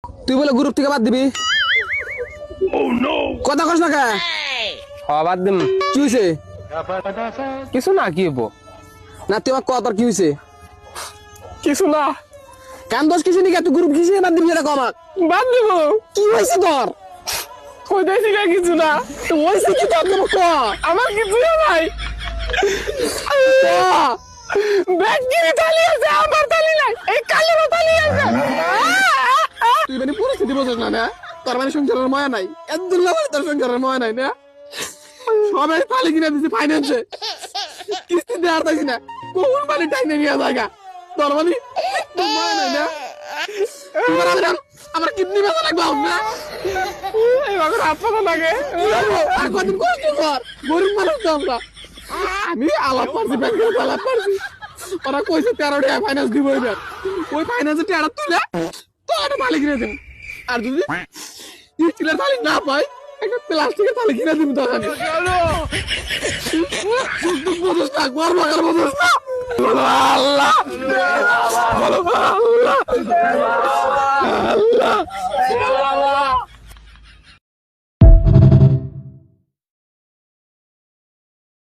তুই বলে গ্রুপ থেকে বাদ দিবি? কথা কস না কে? বাদ দিম। কি হয়েছে? কিছু না, কি হবো? না তুই আমার কত কি হয়েছে? কিছু না। কান দোষ কিছু নি, তুই গ্রুপ কিসে বাদ দিবি? এটা কমাক বাদ দিব। কি হয়েছে তোর? কইতেছি না কিছু না। তো হয়েছে কি তোর? তোর ক আমার কিছু নাই। ব্যাগ কিনে তালি আছে, আমার তালি নাই। এই কালেরও তালি আছে। তুই মানে পরিস্থিতি বোঝাস না না? তোর মানে সংসারের মায়া নাই, একদম মানে তোর সংসারের মায়া নাই না? সবাই তালি কিনে দিচ্ছে ফাইন্যান্সে, কিস্তি দেওয়ার থাকি না, কোন মানে টাইনে নিয়ে জায়গা। তোর মানে তোর মায়া নাই না? আমার কিডনি ব্যথা লাগবে না? এইভাবে হাত পাতা লাগে। আর কদিন কষ্ট কর, গরিব মানুষ তো আমরা। আমি আলাপ পারছি, ব্যাংকে আলাপ পারছি, ওরা কইছে 13 টাকা ফাইন্যান্স দিব। এবার ওই ফাইন্যান্সে টেড়া তুলে তো একটা মালিক কিনে দেব। আর যদি স্টিলের থালি না পাই, একটা প্লাস্টিকের থালি কিনে দিব। তখন বোঝস না, গর্ব করে বোঝস না। আল্লাহ আল্লাহ আল্লাহ